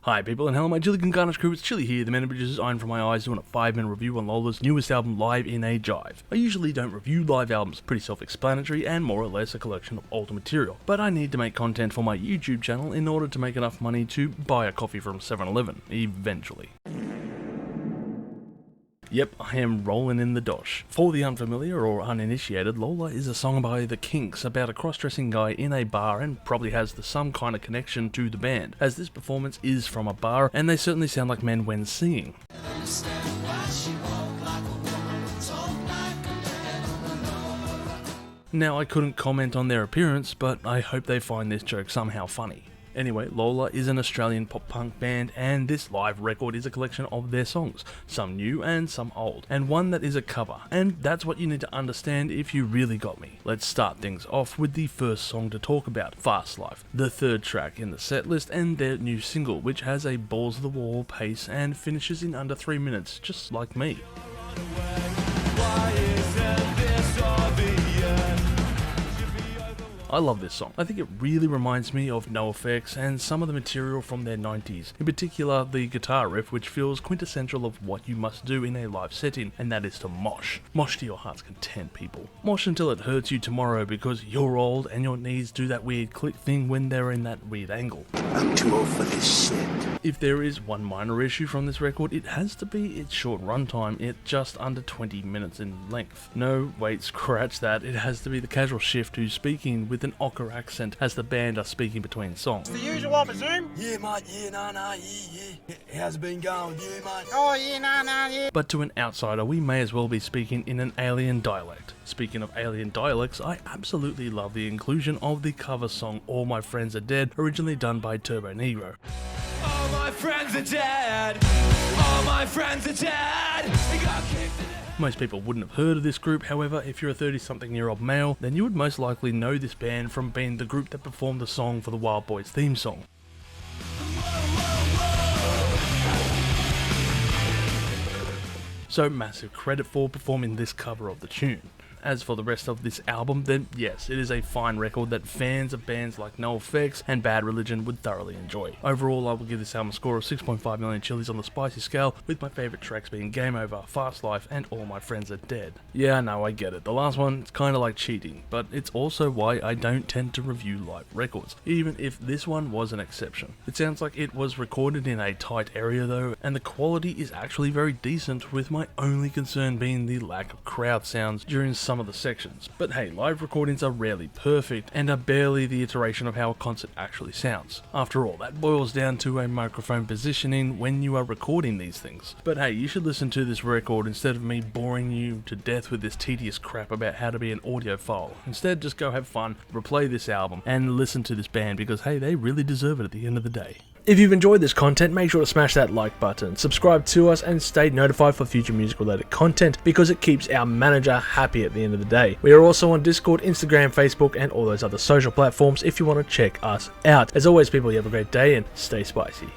Hi people and hello my Chili Con Garnish crew, it's Chili here, the man who produces Iron From My Eyes, doing a 5-minute review on Lola's newest album Live in a Jive. I usually don't review live albums, pretty self-explanatory and more or less a collection of older material, but I need to make content for my YouTube channel in order to make enough money to buy a coffee from 7-Eleven, eventually. Yep, I am rolling in the dosh. For the unfamiliar or uninitiated, Lola is a song by The Kinks about a cross-dressing guy in a bar and probably has some kind of connection to the band, as this performance is from a bar and they certainly sound like men when singing. Now I couldn't comment on their appearance, but I hope they find this joke somehow funny. Anyway, Lola is an Australian pop-punk band and this live record is a collection of their songs, some new and some old, and one that is a cover, and that's what you need to understand if you really got me. Let's start things off with the first song to talk about, Fast Life, the third track in the set list and their new single, which has a balls-to-the-wall pace and finishes in under 3 minutes, just like me. I love this song. I think it really reminds me of NoFX and some of the material from their 90s, in particular the guitar riff, which feels quintessential of what you must do in a live setting, and that is to mosh. Mosh to your heart's content, people. Mosh until it hurts you tomorrow because you're old and your knees do that weird click thing when they're in that weird angle. I'm too old for this shit. If there is one minor issue from this record, it has to be its short runtime, it's just under 20 minutes in length. No, wait, scratch that, it has to be the casual shift who's speaking with an ochre accent as the band are speaking between songs. The usual, I presume? Yeah, mate, yeah. How's it been going with you, mate? Oh, yeah. But to an outsider, we may as well be speaking in an alien dialect. Speaking of alien dialects, I absolutely love the inclusion of the cover song All My Friends Are Dead, originally done by Turbo Negro. All my friends are dead. All my friends are dead. We got kicked in the Most people wouldn't have heard of this group, however, if you're a 30-something-year-old male, then you would most likely know this band from being the group that performed the song for the Wild Boys theme song. So massive credit for performing this cover of the tune. As for the rest of this album, then yes, it is a fine record that fans of bands like NoFX and Bad Religion would thoroughly enjoy. Overall, I will give this album a score of 6.5 million chilies on the spicy scale, with my favourite tracks being Game Over, Fast Life, and All My Friends Are Dead. Yeah, no, I get it. The last one, it's kinda like cheating, but it's also why I don't tend to review live records, even if this one was an exception. It sounds like it was recorded in a tight area though, and the quality is actually very decent, with my only concern being the lack of crowd sounds during some of the sections. But hey, live recordings are rarely perfect and are barely the iteration of how a concert actually sounds. After all, that boils down to a microphone positioning when you are recording these things. But hey, you should listen to this record instead of me boring you to death with this tedious crap about how to be an audiophile. Instead, just go have fun, replay this album, and listen to this band because hey, they really deserve it at the end of the day. If you've enjoyed this content, make sure to smash that like button, subscribe to us, and stay notified for future music related content because it keeps our manager happy at the end of the day. We are also on Discord, Instagram, Facebook, and all those other social platforms if you want to check us out. As always, people, you have a great day and stay spicy.